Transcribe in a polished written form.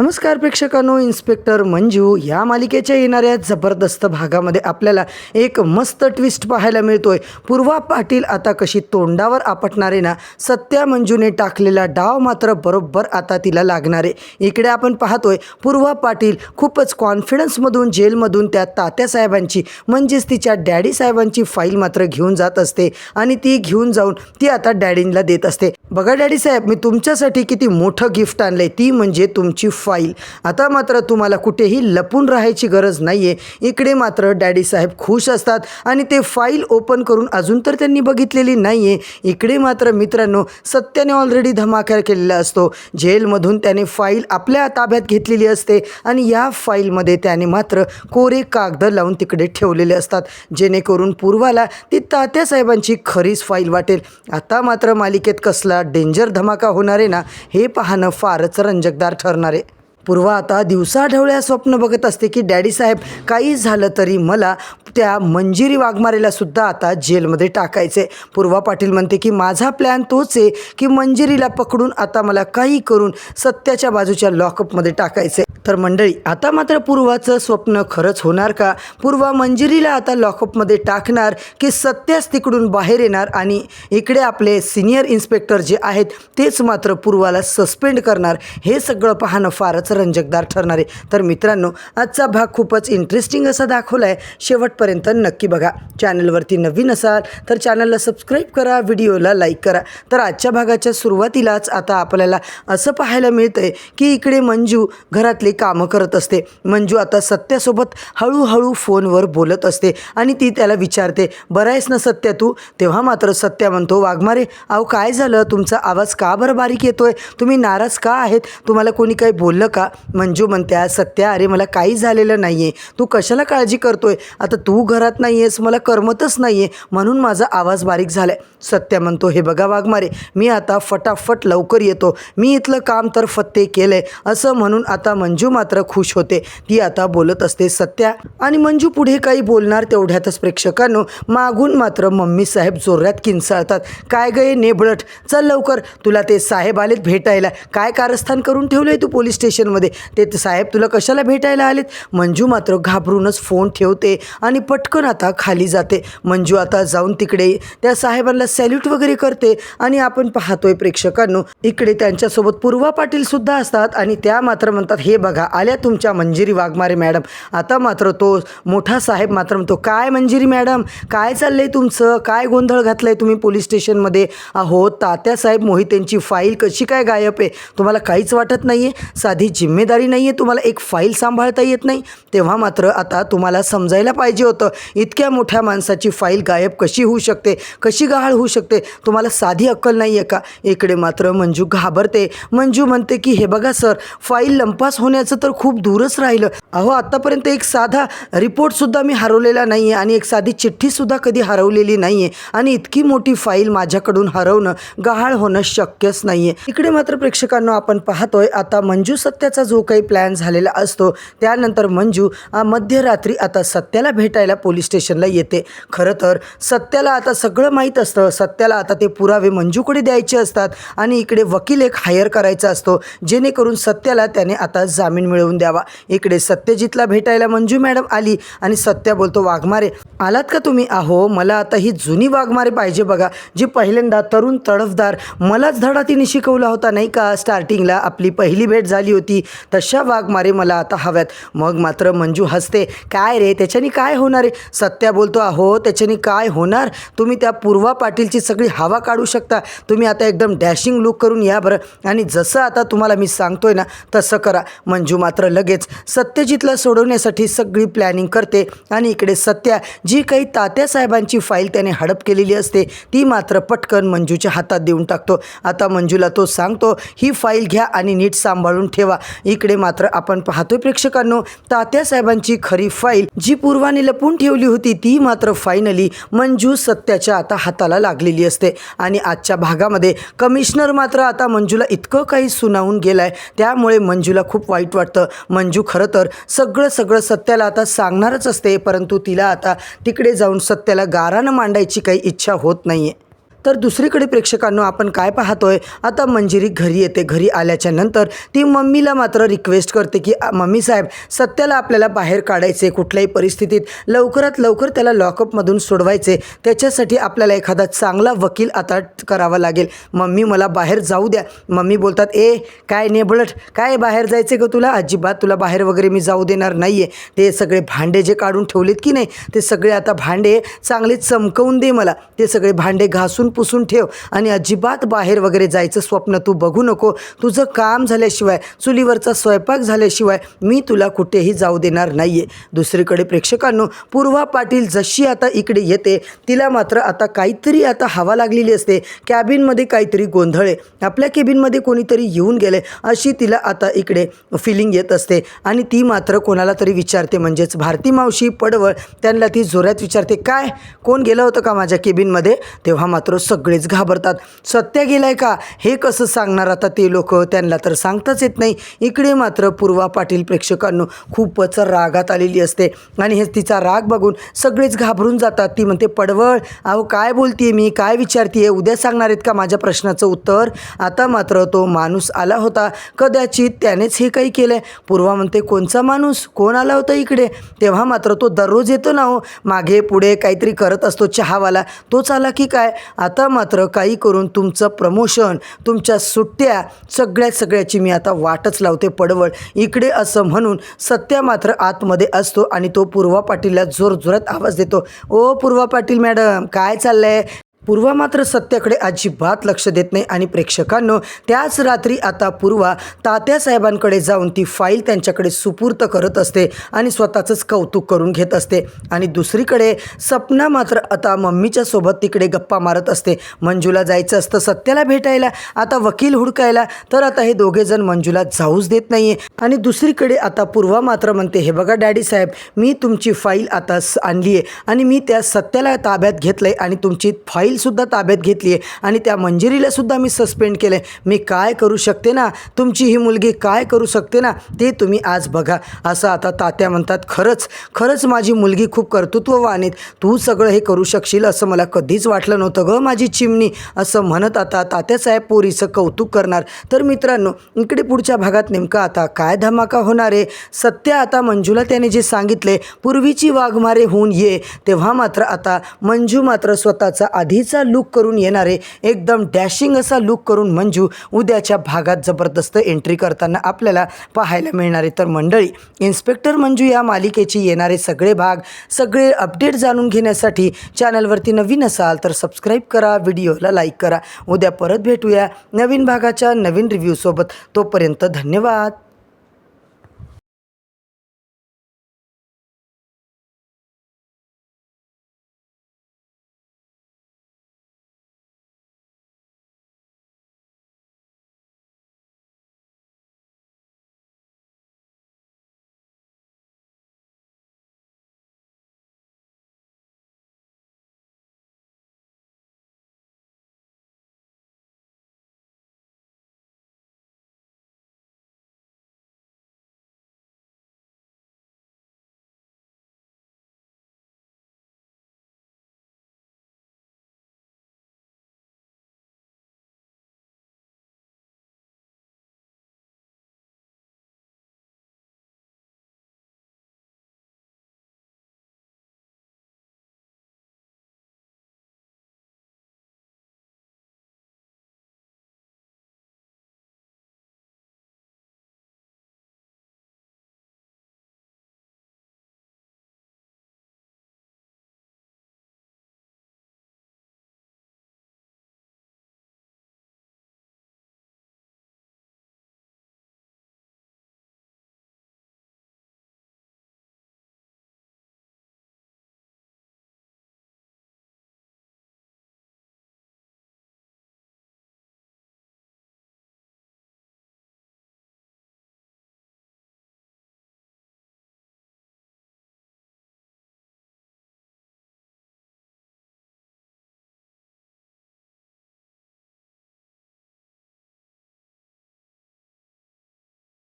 नमस्कार प्रेक्षकांनो, इन्स्पेक्टर मंजू या मालिकेच्या येणाऱ्या जबरदस्त भागामध्ये आपल्याला एक मस्त ट्विस्ट पाहायला मिळतोय। पूर्वा पाटील आता कशी तोंडावर आपटणारे ना, सत्या मंजूने टाकलेला डाव मात्र बरोबर आता तिला लागणारे। इकडे आपण पाहतोय पूर्वा पाटील खूपच कॉन्फिडन्समधून जेलमधून त्या तात्या साहेबांची म्हणजेच तिच्या डॅडी साहेबांची फाईल मात्र घेऊन जात असते आणि ती घेऊन जाऊन ती आता डॅडींना देत असते। बघा डॅडी साहेब, मी तुमच्यासाठी किती मोठं गिफ्ट आणलंय, ती म्हणजे तुमची फाईल। आता मात्र तुम्हाला कुठेही लपून राहायची गरज नाहीये। इकडे मात्र डॅडी साहेब खुश असतात आणि ते फाईल ओपन करून अजून तर त्यांनी बघितलेली नाहीये। इकडे मात्र मित्रांनो, सत्याने ऑलरेडी धमाका केलेला असतो। जेलमधून त्याने फाईल आपल्या ताब्यात घेतलेली असते आणि या फाईलमध्ये त्याने मात्र कोरे कागद लावून तिकडे ठेवलेले असतात, जेणेकरून पूर्वाला ती तात्या साहेबांची खरीच फाईल वाटेल। आता मात्र मालिकेत कसला डेंजर धमाका होणार आहे ना, हे पाहणं फारच रंजकदार ठरणार आहे। पूर्वा आता दिवसाढवळ्या स्वप्न बघत असते की डॅडी साहेब, काही झालं तरी मला त्या मंजिरी वाघमारेला सुद्धा आता जेलमध्ये टाकायचे। पूर्वा पाटील म्हणते की माझा प्लॅन तोच आहे की मंजिरीला पकडून आता मला काही करून सत्याच्या बाजूच्या लॉकअपमध्ये टाकायचे। तर मंडळी, आता मात्र पूर्वाचं स्वप्न खरंच होणार का? पूर्वा मंजिरीला आता लॉकअपमध्ये टाकणार की सत्याच तिकडून बाहेर येणार आणि इकडे आपले सिनियर इन्स्पेक्टर जे आहेत तेच मात्र पूर्वाला सस्पेंड करणार? हे सगळं पाहणं फारच रंजकदार ठरणार आहे। तर मित्रांनो, आजचा भाग खूपच इंटरेस्टिंग असा दाखवला आहे, शेवटपर्यंत नक्की बघा। चॅनलवरती नवीन असाल तर चॅनलला सबस्क्राईब करा, व्हिडिओला लाईक करा। तर आजच्या भागाच्या सुरुवातीलाच आता आपल्याला असं पाहायला मिळतंय की इकडे मंजू घरातले कामं करत असते। मंजू आता सत्यासोबत हळूहळू फोनवर बोलत असते आणि ती त्याला विचारते, बरं आहेस ना सत्या तू? तेव्हा मात्र सत्या म्हणतो, वाघमारे अहो काय झालं, तुमचा आवाज का बरं बारीक येतोय? तुम्ही नाराज का आहेत? तुम्हाला कोणी काही बोललं का? मंजू म्हणते, सत्या अरे मला काही झालेलं नाही आहे, तू कशाला काळजी करतोय? आता तू घरात नाही आहेस, मला करमतच नाही आहे, म्हणून माझा आवाज बारीक झाला आहे। सत्या म्हणतो, हे बघा वाघमारे, मी आता फटाफट लवकर येतो, मी इथलं काम तर फत्ते केलं आहे, असं म्हणून आता मंजू मात्र खुश होते। ती आता बोलत असते सत्या आणि मंजू पुढे काही बोलणार तेवढ्यातच प्रेक्षकांनो, मागून मात्र मम्मी साहेब जोरात किंचाळतात, काय गये नेबळट, चल लवकर, तुला ते साहेब आलेत भेटायला। काय कारस्थान करून ठेवलंय तू पोलीस स्टेशनमध्ये? ते साहेब तुला कशाला भेटायला आलेत? मंजू मात्र घाबरूनच फोन ठेवते आणि पटकन आता खाली जाते। मंजू आता जाऊन तिकडे त्या साहेबांना सॅल्यूट वगैरे करते आणि आपण पाहतोय प्रेक्षकांनो, इकडे त्यांच्यासोबत पूर्वा पाटील सुद्धा असतात आणि त्या मात्र म्हणतात, हे बघा आल्या तुमच्या मंजिरी वाघमारे मॅडम। आता मात्र तो मोठा साहेब मात्र म्हणतो, काय मंजिरी मॅडम, काय चाललंय तुमचं? काय गोंधळ घातलाय तुम्ही पोलीस स्टेशनमध्ये? अहो तात्या साहेब मोहितेंची फाईल कशी काय गायब आहे? तुम्हाला काहीच वाटत नाही आहे? साधी जिम्मेदारी नाही आहे तुम्हाला? एक फाईल सांभाळता येत नाही? तेव्हा मात्र आता तुम्हाला समजायला पाहिजे होतं, इतक्या मोठ्या माणसाची फाईल गायब कशी होऊ शकते, कशी गहाळ होऊ शकते? तुम्हाला साधी अक्कल नाही आहे का? इकडे मात्र मंजू घाबरते। मंजू म्हणते की हे बघा सर, फाईल लंपास होण्याचं तर खूप दूरच राहिलं। अहो आत्तापर्यंत एक साधा रिपोर्टसुद्धा मी हरवलेला नाही आहे आणि एक साधी चिठ्ठीसुद्धा कधी हरवलेली नाही आहे आणि इतकी मोठी फाईल माझ्याकडून हरवणं, गहाळ होणं शक्यच नाही आहे। इकडे मात्र प्रेक्षकांनो, आपण पाहतोय आता मंजू सत्याचा जो काही प्लॅन झालेला असतो, त्यानंतर मंजू मध्यरात्री आता सत्याला भेटायला पोलीस स्टेशनला येते। खरं तर सत्याला आता सगळं माहीत असतं, सत्याला आता ते पुरावे मंजूकडे द्यायचे असतात आणि इकडे वकील एक हायर करायचा असतो, जेणेकरून सत्याला त्याने आता जामीन मिळवून द्यावा। इकडे सत्यजितला भेटायला मंजू मॅडम आली आणि सत्या बोलतो, वाघमारे आलात का तुम्ही? अहो मला आता ही जुनी वाघमारे पाहिजे बघा, जी पहिल्यांदा तरुण तडफदार, मलाच धडा तिने शिकवला होता नाही का, स्टार्टिंगला आपली पहिली भेट झाली होती, तशा वाघमारे मला आता हव्यात। मग मात्र मंजू हसते, काय रे त्याच्यानी काय होणार आहे? सत्या बोलतो, अहो त्याच्यानी काय होणार, तुम्ही त्या पूर्वा पाटीलची सगळी हवा काढू शकता, तुम्ही आता एकदम डॅशिंग लुक करून या बरं आणि जसं आता तुम्हाला मी सांगतोय ना तसं करा। मंजू मात्र लगेच सत्यजितला सोडवण्यासाठी सगळी प्लॅनिंग करते आणि इकडे सत्या जी काही तात्या साहेबांची फाईल त्याने हडप केलेली असते ती मात्र पटकन मंजूच्या हातात देऊन टाकतो। आता मंजूला तो सांगतो, ही फाईल घ्या आणि नीट सांभाळून ठेवा। इकडे मात्र आपण पाहतोय प्रेक्षकांनो, तात्या साहेबांची खरी फाईल जी पूर्वाने लपून ठेवली होती ती मात्र फायनली मंजू सत्याच्या आता हाताला लागलेली असते आणि आजच्या भागामध्ये कमिशनर मात्र आता मंजूला इतकं काही सुनावून गेलाय, त्यामुळे मंजूला खूप वाईट वाटतं। मंजू खरं तर सगळं सत्याला आता सांगणारच असते, परंतु तिला आता तिकडे जाऊन सत्याला गारानं मांडायची काही इच्छा होत नाहीये। तर दुसरीकडे प्रेक्षकांनो आपण काय पाहतोय, आता मंजिरी घरी येते. घरी आल्याच्या नंतर ती मम्मीला मात्र रिक्वेस्ट करते की मम्मी साहेब, सत्याला आपल्याला बाहेर काढायचे, कुठल्याही परिस्थितीत लवकरात लवकर त्याला लॉकअपमधून सोडवायचे. त्याच्यासाठी आपल्याला एखादा चांगला वकील आता करावा लागेल. मम्मी मला बाहेर जाऊ द्या. मम्मी बोलतात, काय नेबळट, काय बाहेर जायचे का तुला? अजिबात तुला बाहेर वगैरे मी जाऊ देणार नाही आहे. ते सगळे भांडे जे काढून ठेवलेत की नाही, ते सगळे आता भांडे चांगले चमकवून दे मला. ते सगळे भांडे घासून पुसून ठेव आणि अजिबात बाहेर वगैरे जायचं स्वप्न तू बघू नको. तुझं काम झाल्याशिवाय, चुलीवरचा स्वयंपाक झाल्याशिवाय मी तुला कुठेही जाऊ देणार नाही आहे. दुसरीकडे प्रेक्षकांनो, पूर्वा पाटील जशी आता इकडे येते, तिला मात्र आता काहीतरी आता हवा लागलेली असते. कॅबिनमध्ये काहीतरी गोंधळ आहे, आपल्या केबिनमध्ये कोणीतरी येऊन गेले अशी तिला आता इकडे फिलिंग येत असते. आणि ती मात्र कोणाला तरी विचारते, म्हणजेच भारती मावशी, पडवळ, त्यांना ती जोरात विचारते, काय कोण गेलं होतं का माझ्या केबिनमध्ये? तेव्हा मात्र सगळेच घाबरतात. सत्य गेलाय का हे कसं सांगणार आता ते लोक? त्यांना तर सांगताच येत नाही. इकडे मात्र पूर्वा पाटील प्रेक्षकांनो खूपच रागात आलेली असते आणि हे तिचा राग बघून सगळेच घाबरून जातात. ती म्हणते, पडवळ, अहो काय बोलतीये मी, काय विचारतीये? उद्या सांगणार आहेत का माझ्या प्रश्नाचं उत्तर? आता मात्र तो माणूस आला होता, कदाचित त्यानेच हे काही केलं आहे. पूर्वा म्हणते, कोणचा माणूस, कोण आला होता इकडे? तेव्हा मात्र तो दररोज येतो ना, हो मागे पुढे काहीतरी करत असतो चहावाला, तोच आला की काय? आता मात्र काही करून तुमचं प्रमोशन, तुमच्या सुट्ट्या, सगळ्याची मी आता वाटच लावते पडवळ इकडे, असं म्हणून सत्या मात्र आतमध्ये असतो आणि तो पूर्वा पाटीलला जोरजोरात आवाज देतो, ओ पूर्वा पाटील मॅडम, काय चाललंय? पूर्वा मात्र सत्याकडे अजिबात लक्ष देत नाही. आणि प्रेक्षकांनो, त्याच रात्री आता पूर्वा तात्यासाहेबांकडे जाऊन ती फाईल त्यांच्याकडे सुपूर्त करत असते आणि स्वतःचंच कौतुक करून घेत असते. आणि दुसरीकडे सपना मात्र आता मम्मीच्या सोबत तिकडे गप्पा मारत असते. मंजूला जायचं असतं सत्याला भेटायला, आता वकील हुडकायला, तर आता हे दोघेजण मंजूला जाऊच देत नाही आहे. आणि दुसरीकडे आता पूर्वा मात्र म्हणते, हे बघा डॅडी साहेब, मी तुमची फाईल आता आणली आहे आणि मी त्या सत्याला ताब्यात घेतलं आहे आणि तुमची फाईलसुद्धा ताब्यात घेतली आहे आणि त्या मंजिरीलासुद्धा मी सस्पेंड केलं आहे. मी काय करू शकते ना, तुमची ही मुलगी काय करू शकते ना, ते तुम्ही आज बघा. असं आता तात्या म्हणतात, खरंच माझी मुलगी खूप कर्तृत्ववान आहे, तू सगळं हे करू शकशील असं मला कधीच वाटलं नव्हतं गं माझी चिमणी, असं म्हणत आता तात्यासाहेब पोरीचं कौतुक करणार. तर मित्रांनो, इकडे पुढच्या भागात नेमका आता काय धमाका होणार आहे? सत्य आता मंजूला त्याने जे सांगितले, पूर्वीची वाघमारे होऊन ये, तेव्हा मात्र आता मंजू मात्र स्वतःचा आधीचा लुक करून येणारे, एकदम डॅशिंग असा लुक करून मंजू उद्याच्या भागात जबरदस्त एंट्री करताना आपल्याला पाहायला मिळणार आहे. तर मंडळी, इन्स्पेक्टर मंजू या मालिकेची येणारे सगळे भाग, सगळे अपडेट जाणून घेण्यासाठी चॅनलवरती नवीन असाल तर सबस्क्राईब करा, व्हिडिओला लाईक करा. उद्या परत भेटूया नवीन भागाच्या नवीन रिव्ह्यूसोबत. तोपर्यंत धन्यवाद.